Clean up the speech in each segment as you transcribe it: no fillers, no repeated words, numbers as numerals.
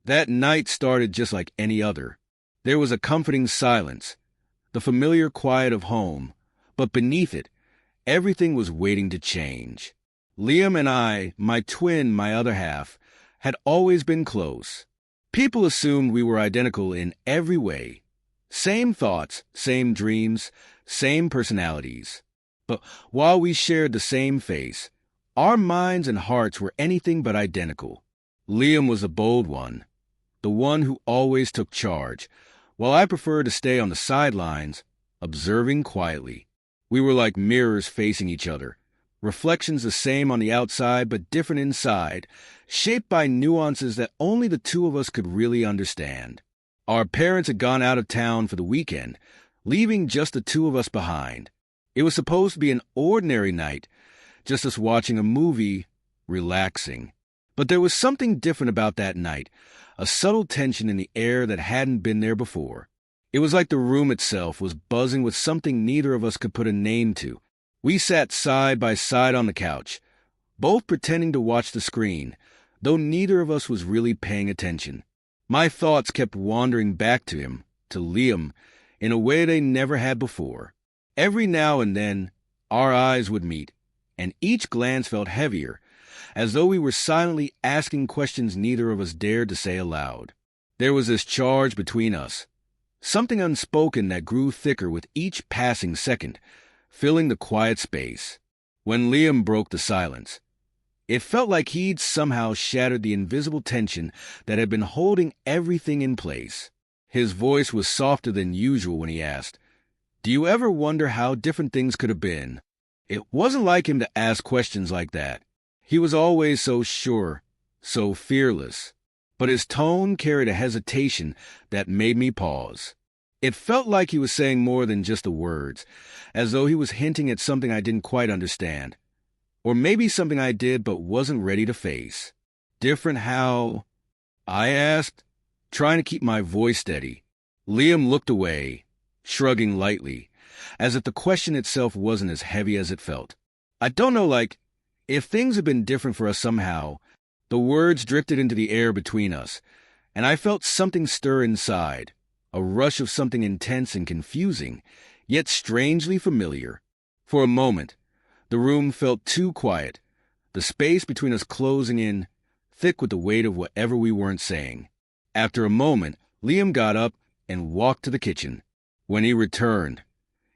That night started just like any other. There was a comforting silence, the familiar quiet of home, but beneath it, everything was waiting to change. Liam and I, my twin, my other half, had always been close. People assumed we were identical in every way. Same thoughts, same dreams, same personalities. But while we shared the same face, our minds and hearts were anything but identical. Liam was the bold one, the one who always took charge, while I preferred to stay on the sidelines, observing quietly. We were like mirrors facing each other, reflections the same on the outside but different inside, shaped by nuances that only the two of us could really understand. Our parents had gone out of town for the weekend, leaving just the two of us behind. It was supposed to be an ordinary night, just us watching a movie, relaxing. But there was something different about that night, a subtle tension in the air that hadn't been there before. It was like the room itself was buzzing with something neither of us could put a name to. We sat side by side on the couch, both pretending to watch the screen, though neither of us was really paying attention. My thoughts kept wandering back to him, to Liam, in a way they never had before. Every now and then, our eyes would meet, and each glance felt heavier, as though we were silently asking questions neither of us dared to say aloud. There was this charge between us, something unspoken that grew thicker with each passing second, filling the quiet space. When Liam broke the silence, it felt like he'd somehow shattered the invisible tension that had been holding everything in place. His voice was softer than usual when he asked, "Do you ever wonder how different things could have been?" It wasn't like him to ask questions like that. He was always so sure, so fearless. But his tone carried a hesitation that made me pause. It felt like he was saying more than just the words, as though he was hinting at something I didn't quite understand. Or maybe something I did but wasn't ready to face. Different how? I asked, trying to keep my voice steady. Liam looked away, shrugging lightly, as if the question itself wasn't as heavy as it felt. I don't know, if things had been different for us somehow, the words drifted into the air between us, and I felt something stir inside, a rush of something intense and confusing, yet strangely familiar. For a moment, the room felt too quiet, the space between us closing in, thick with the weight of whatever we weren't saying. After a moment, Liam got up and walked to the kitchen. When he returned,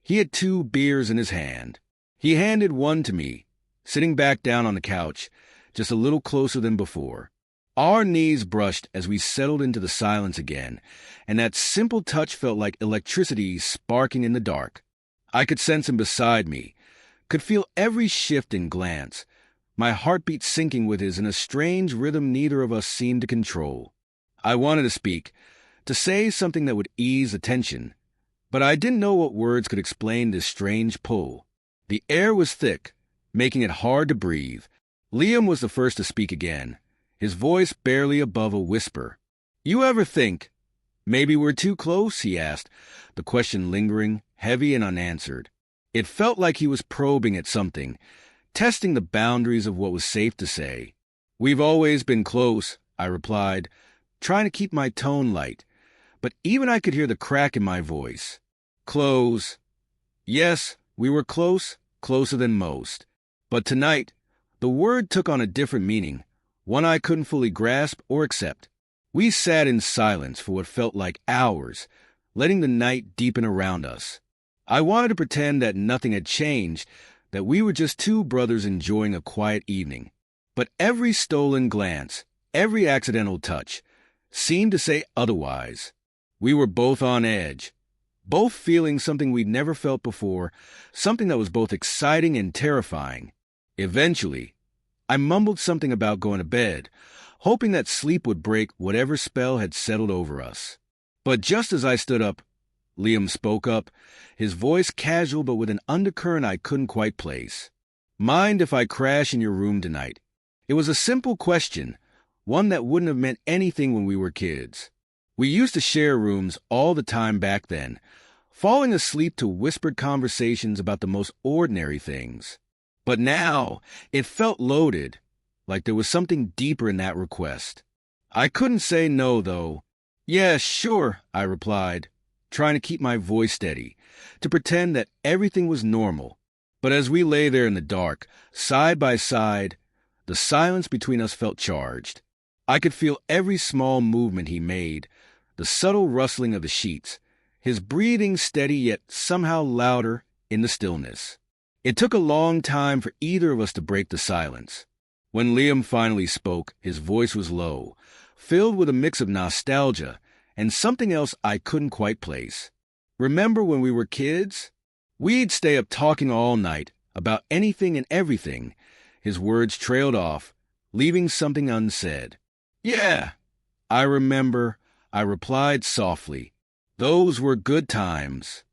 he had 2 beers in his hand. He handed one to me, sitting back down on the couch, just a little closer than before. Our knees brushed as we settled into the silence again, and that simple touch felt like electricity sparking in the dark. I could sense him beside me, could feel every shift and glance, my heartbeat syncing with his in a strange rhythm neither of us seemed to control. I wanted to speak, to say something that would ease the tension, but I didn't know what words could explain this strange pull. The air was thick, making it hard to breathe. Liam was the first to speak again, his voice barely above a whisper. "You ever think, maybe we're too close?" he asked, the question lingering, heavy and unanswered. It felt like he was probing at something, testing the boundaries of what was safe to say. "We've always been close," I replied, trying to keep my tone light, but even I could hear the crack in my voice. "Close. Yes, we were close, closer than most. But tonight, the word took on a different meaning, one I couldn't fully grasp or accept. We sat in silence for what felt like hours, letting the night deepen around us. I wanted to pretend that nothing had changed, that we were just 2 brothers enjoying a quiet evening. But every stolen glance, every accidental touch, seemed to say otherwise. We were both on edge, both feeling something we'd never felt before, something that was both exciting and terrifying. Eventually, I mumbled something about going to bed, hoping that sleep would break whatever spell had settled over us. But just as I stood up, Liam spoke up, his voice casual but with an undercurrent I couldn't quite place. "Mind if I crash in your room tonight?" It was a simple question, one that wouldn't have meant anything when we were kids. We used to share rooms all the time back then, falling asleep to whispered conversations about the most ordinary things. But now, it felt loaded, like there was something deeper in that request. I couldn't say no, though. Yeah, sure, I replied, trying to keep my voice steady, to pretend that everything was normal. But as we lay there in the dark, side by side, the silence between us felt charged. I could feel every small movement he made, the subtle rustling of the sheets, his breathing steady yet somehow louder in the stillness. It took a long time for either of us to break the silence. When Liam finally spoke, his voice was low, filled with a mix of nostalgia and something else I couldn't quite place. Remember when we were kids? We'd stay up talking all night about anything and everything. His words trailed off, leaving something unsaid. Yeah, I remember, I replied softly. Those were good times.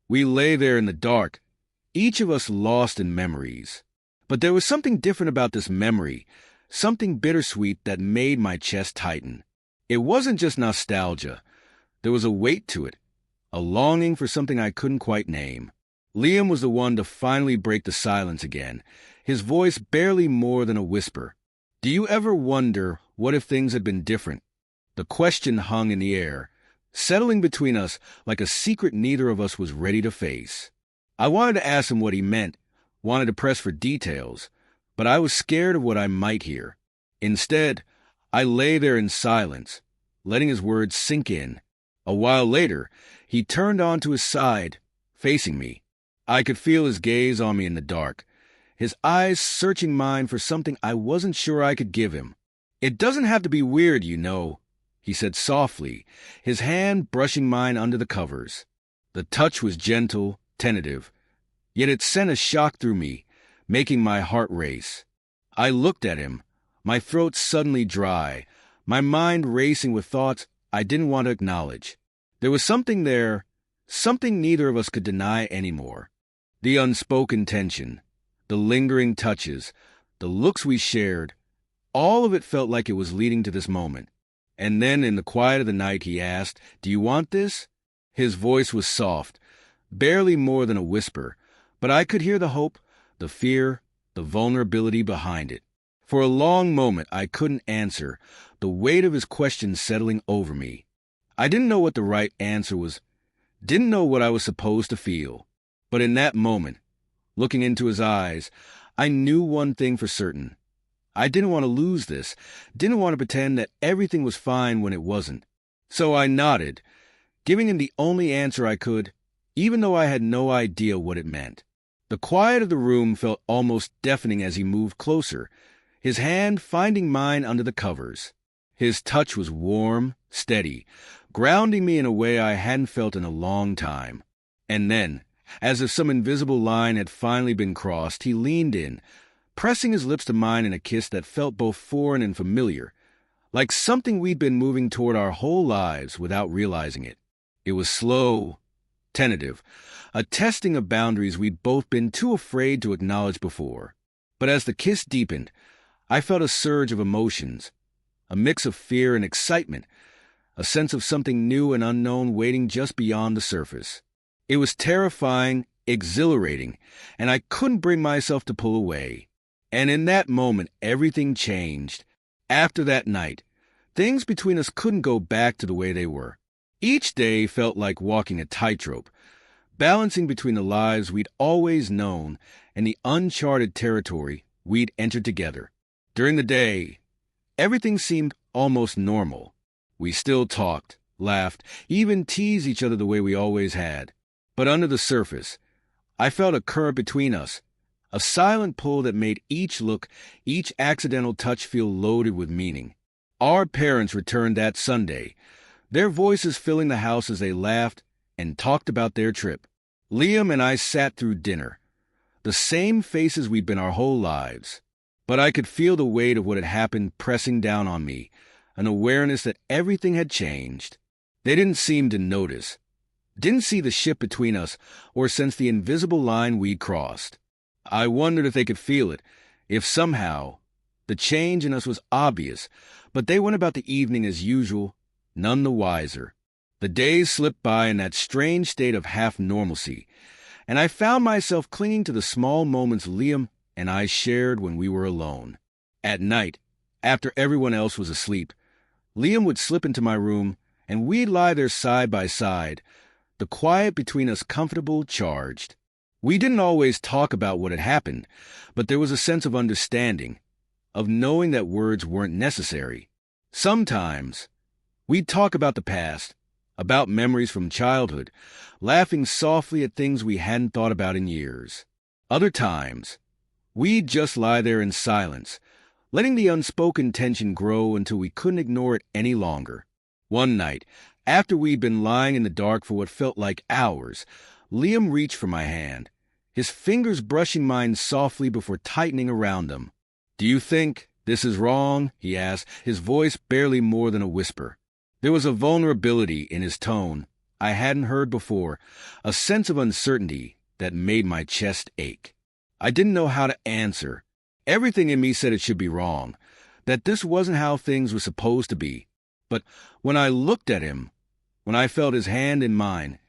We lay there in the dark, each of us lost in memories. But there was something different about this memory, something bittersweet that made my chest tighten. It wasn't just nostalgia. There was a weight to it, a longing for something I couldn't quite name. Liam was the one to finally break the silence again, his voice barely more than a whisper. Do you ever wonder what if things had been different? The question hung in the air, settling between us like a secret neither of us was ready to face. I wanted to ask him what he meant, wanted to press for details, but I was scared of what I might hear. Instead, I lay there in silence, letting his words sink in. A while later, he turned onto his side, facing me. I could feel his gaze on me in the dark, his eyes searching mine for something I wasn't sure I could give him. It doesn't have to be weird, you know, he said softly, his hand brushing mine under the covers. The touch was gentle, tentative, yet it sent a shock through me, making my heart race. I looked at him, my throat suddenly dry, my mind racing with thoughts I didn't want to acknowledge. There was something there, something neither of us could deny anymore. The unspoken tension, the lingering touches, the looks we shared, all of it felt like it was leading to this moment. And then in the quiet of the night he asked, "Do you want this?" His voice was soft, barely more than a whisper, but I could hear the hope, the fear, the vulnerability behind it. For a long moment I couldn't answer, the weight of his question settling over me. I didn't know what the right answer was, didn't know what I was supposed to feel. But in that moment, looking into his eyes, I knew one thing for certain. I didn't want to lose this, didn't want to pretend that everything was fine when it wasn't. So I nodded, giving him the only answer I could, even though I had no idea what it meant. The quiet of the room felt almost deafening as he moved closer, his hand finding mine under the covers. His touch was warm, steady, grounding me in a way I hadn't felt in a long time. And then, as if some invisible line had finally been crossed, he leaned in, pressing his lips to mine in a kiss that felt both foreign and familiar, like something we'd been moving toward our whole lives without realizing it. It was slow, tentative, a testing of boundaries we'd both been too afraid to acknowledge before. But as the kiss deepened, I felt a surge of emotions, a mix of fear and excitement, a sense of something new and unknown waiting just beyond the surface. It was terrifying, exhilarating, and I couldn't bring myself to pull away. And in that moment, everything changed. After that night, things between us couldn't go back to the way they were. Each day felt like walking a tightrope, balancing between the lives we'd always known and the uncharted territory we'd entered together. During the day, everything seemed almost normal. We still talked, laughed, even teased each other the way we always had. But under the surface, I felt a current between us, a silent pull that made each look, each accidental touch feel loaded with meaning. Our parents returned that Sunday, their voices filling the house as they laughed and talked about their trip. Liam and I sat through dinner, the same faces we'd been our whole lives. But I could feel the weight of what had happened pressing down on me, an awareness that everything had changed. They didn't seem to notice, didn't see the shift between us or sense the invisible line we'd crossed. I wondered if they could feel it, if somehow the change in us was obvious, but they went about the evening as usual, none the wiser. The days slipped by in that strange state of half-normalcy, and I found myself clinging to the small moments Liam and I shared when we were alone. At night, after everyone else was asleep, Liam would slip into my room, and we'd lie there side by side, the quiet between us comfortable, charged. We didn't always talk about what had happened, but there was a sense of understanding, of knowing that words weren't necessary. Sometimes, we'd talk about the past, about memories from childhood, laughing softly at things we hadn't thought about in years. Other times, we'd just lie there in silence, letting the unspoken tension grow until we couldn't ignore it any longer. One night, after we'd been lying in the dark for what felt like hours, Liam reached for my hand, his fingers brushing mine softly before tightening around them. "Do you think this is wrong?" he asked, his voice barely more than a whisper. There was a vulnerability in his tone I hadn't heard before, a sense of uncertainty that made my chest ache. I didn't know how to answer. Everything in me said it should be wrong, that this wasn't how things were supposed to be. But when I looked at him, when I felt his hand in mine,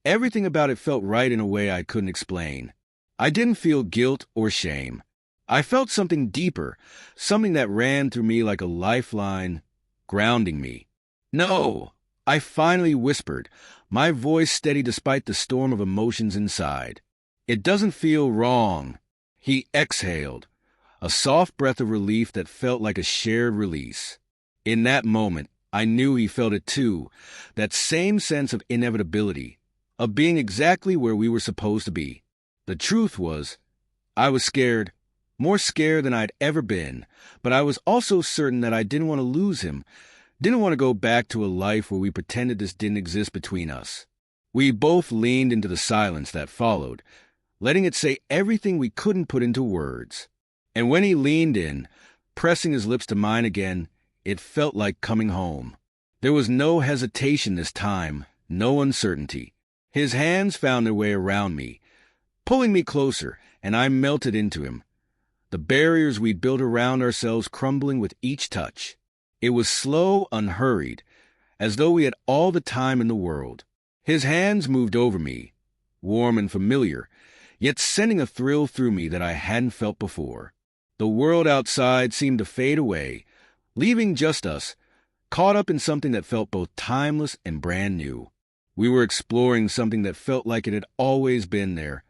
everything about it felt right in a way I couldn't explain. I didn't feel guilt or shame. I felt something deeper, something that ran through me like a lifeline, grounding me. "No," I finally whispered, my voice steady despite the storm of emotions inside. "It doesn't feel wrong." He exhaled, a soft breath of relief that felt like a shared release. In that moment, I knew he felt it too, that same sense of inevitability, of being exactly where we were supposed to be. The truth was, I was scared, more scared than I'd ever been, but I was also certain that I didn't want to lose him, didn't want to go back to a life where we pretended this didn't exist between us. We both leaned into the silence that followed, letting it say everything we couldn't put into words. And when he leaned in, pressing his lips to mine again, it felt like coming home. There was no hesitation this time, no uncertainty. His hands found their way around me, pulling me closer, and I melted into him, the barriers we'd built around ourselves crumbling with each touch. It was slow, unhurried, as though we had all the time in the world. His hands moved over me, warm and familiar, yet sending a thrill through me that I hadn't felt before. The world outside seemed to fade away, leaving just us, caught up in something that felt both timeless and brand new. We were exploring something that felt like it had always been there,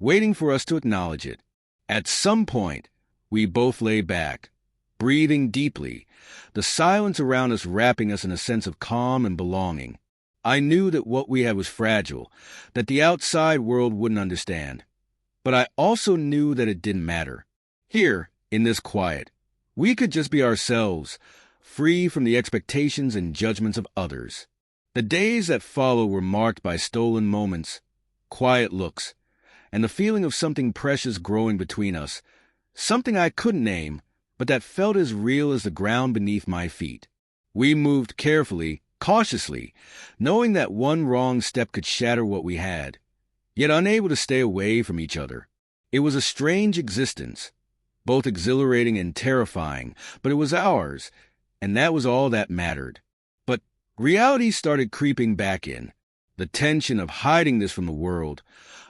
waiting for us to acknowledge it. At some point, we both lay back, breathing deeply, the silence around us wrapping us in a sense of calm and belonging. I knew that what we had was fragile, that the outside world wouldn't understand. But I also knew that it didn't matter. Here, in this quiet, we could just be ourselves, free from the expectations and judgments of others. The days that followed were marked by stolen moments, quiet looks, and the feeling of something precious growing between us, something I couldn't name, but that felt as real as the ground beneath my feet. We moved carefully, cautiously, knowing that one wrong step could shatter what we had, yet unable to stay away from each other. It was a strange existence, both exhilarating and terrifying, but it was ours, and that was all that mattered. But reality started creeping back in, the tension of hiding this from the world,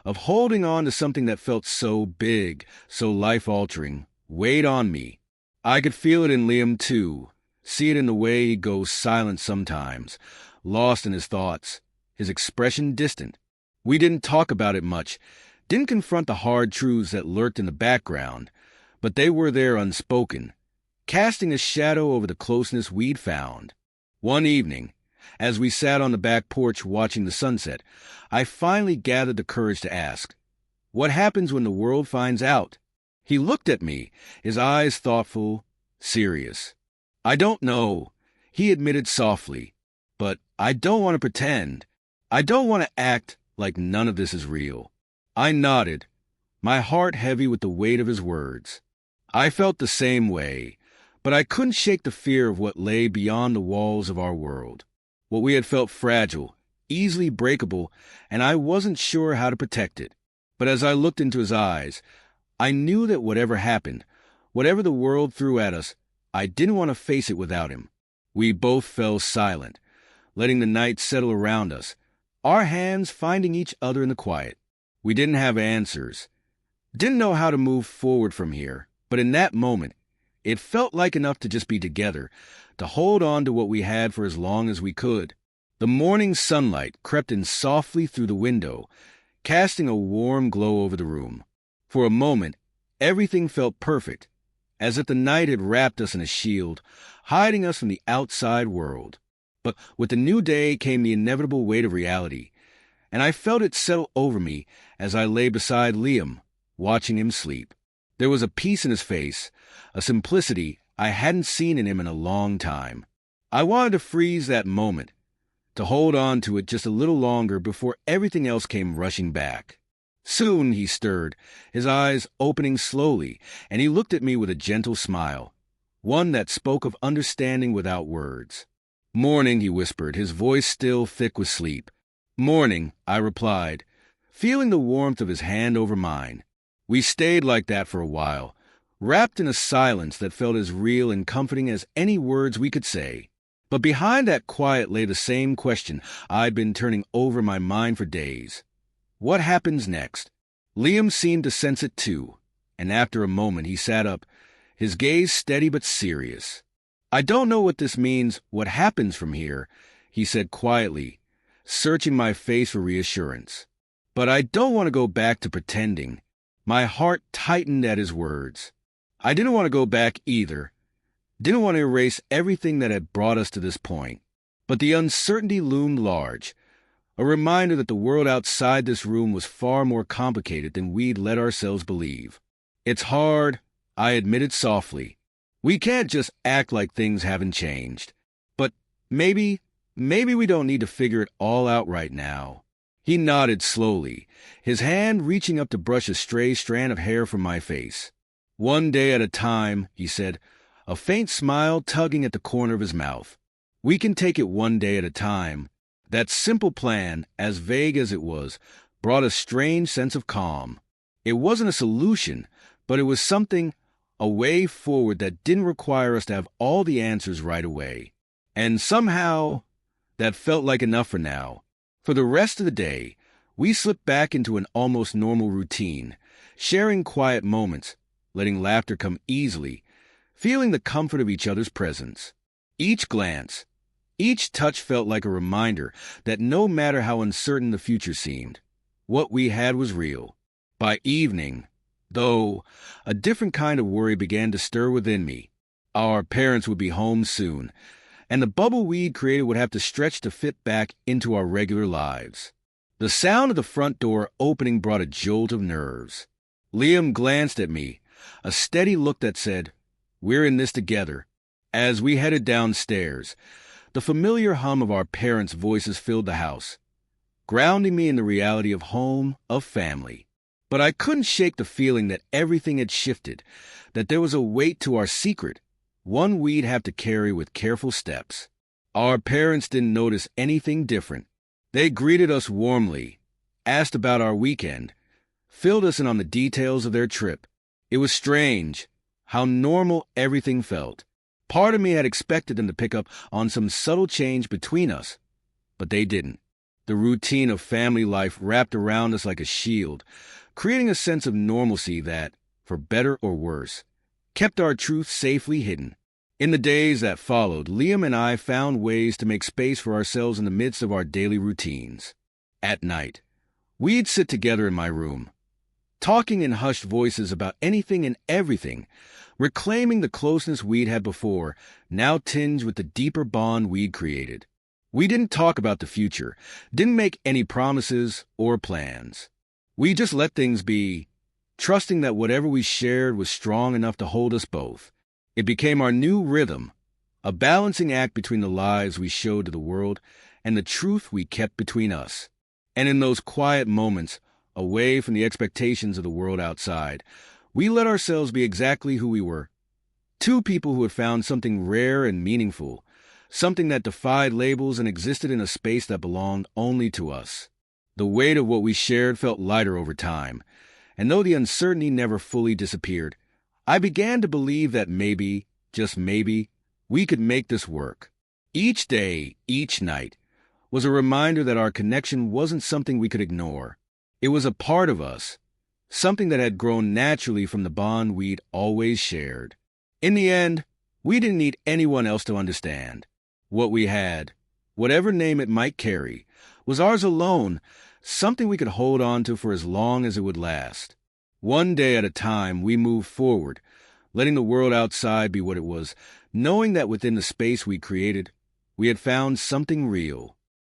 of holding on to something that felt so big, so life-altering, weighed on me. I could feel it in Liam, too, see it in the way he goes silent sometimes, lost in his thoughts, his expression distant. We didn't talk about it much, didn't confront the hard truths that lurked in the background, but they were there unspoken, casting a shadow over the closeness we'd found. One evening, as we sat on the back porch watching the sunset, I finally gathered the courage to ask, "What happens when the world finds out?" He looked at me, his eyes thoughtful, serious. "I don't know," he admitted softly, "but I don't want to pretend. I don't want to act like none of this is real." I nodded, my heart heavy with the weight of his words. I felt the same way, but I couldn't shake the fear of what lay beyond the walls of our world. What we had felt fragile, easily breakable, and I wasn't sure how to protect it. But as I looked into his eyes, I knew that whatever happened, whatever the world threw at us, I didn't want to face it without him. We both fell silent, letting the night settle around us, our hands finding each other in the quiet. We didn't have answers, didn't know how to move forward from here, but in that moment, It felt like enough to just be together, to hold on to what we had for as long as we could. The morning sunlight crept in softly through the window, casting a warm glow over the room. For a moment, everything felt perfect, as if the night had wrapped us in a shield, hiding us from the outside world. But with the new day came the inevitable weight of reality, and I felt it settle over me as I lay beside Liam, watching him sleep. There was a peace in his face, a simplicity I hadn't seen in him in a long time. I wanted to freeze that moment, to hold on to it just a little longer before everything else came rushing back. Soon he stirred, his eyes opening slowly, and he looked at me with a gentle smile, one that spoke of understanding without words. "Morning," he whispered, his voice still thick with sleep. "Morning," I replied, feeling the warmth of his hand over mine. We stayed like that for a while, wrapped in a silence that felt as real and comforting as any words we could say. But behind that quiet lay the same question I'd been turning over in my mind for days. What happens next? Liam seemed to sense it too, and after a moment he sat up, his gaze steady but serious. "I don't know what this means, what happens from here," he said quietly, searching my face for reassurance. "But I don't want to go back to pretending." My heart tightened at his words. I didn't want to go back either. Didn't want to erase everything that had brought us to this point. But the uncertainty loomed large, a reminder that the world outside this room was far more complicated than we'd let ourselves believe. "It's hard," I admitted softly. "We can't just act like things haven't changed. But maybe we don't need to figure it all out right now." He nodded slowly, his hand reaching up to brush a stray strand of hair from my face. "One day at a time," he said, a faint smile tugging at the corner of his mouth. "We can take it one day at a time." That simple plan, as vague as it was, brought a strange sense of calm. It wasn't a solution, but it was something, a way forward that didn't require us to have all the answers right away. And somehow, that felt like enough for now. For the rest of the day, we slipped back into an almost normal routine, sharing quiet moments, letting laughter come easily, feeling the comfort of each other's presence. Each glance, each touch felt like a reminder that no matter how uncertain the future seemed, what we had was real. By evening, though, a different kind of worry began to stir within me. Our parents would be home soon, and the bubble we'd created would have to stretch to fit back into our regular lives. The sound of the front door opening brought a jolt of nerves. Liam glanced at me, a steady look that said, "We're in this together." As we headed downstairs, the familiar hum of our parents' voices filled the house, grounding me in the reality of home, of family. But I couldn't shake the feeling that everything had shifted, that there was a weight to our secret, one we'd have to carry with careful steps. Our parents didn't notice anything different. They greeted us warmly, asked about our weekend, filled us in on the details of their trip. It was strange how normal everything felt. Part of me had expected them to pick up on some subtle change between us, but they didn't. The routine of family life wrapped around us like a shield, creating a sense of normalcy that, for better or worse, kept our truth safely hidden. In the days that followed, Liam and I found ways to make space for ourselves in the midst of our daily routines. At night, we'd sit together in my room, talking in hushed voices about anything and everything, reclaiming the closeness we'd had before, now tinged with the deeper bond we'd created. We didn't talk about the future, didn't make any promises or plans. We just let things be, trusting that whatever we shared was strong enough to hold us both. It became our new rhythm, a balancing act between the lies we showed to the world and the truth we kept between us. And in those quiet moments, away from the expectations of the world outside, we let ourselves be exactly who we were. Two people who had found something rare and meaningful, something that defied labels and existed in a space that belonged only to us. The weight of what we shared felt lighter over time, and though the uncertainty never fully disappeared, I began to believe that maybe, just maybe, we could make this work. Each day, each night, was a reminder that our connection wasn't something we could ignore. It was a part of us, something that had grown naturally from the bond we'd always shared. In the end, we didn't need anyone else to understand. What we had, whatever name it might carry, was ours alone, something we could hold on to for as long as it would last. One day at a time, we moved forward, letting the world outside be what it was, knowing that within the space we created, we had found something real.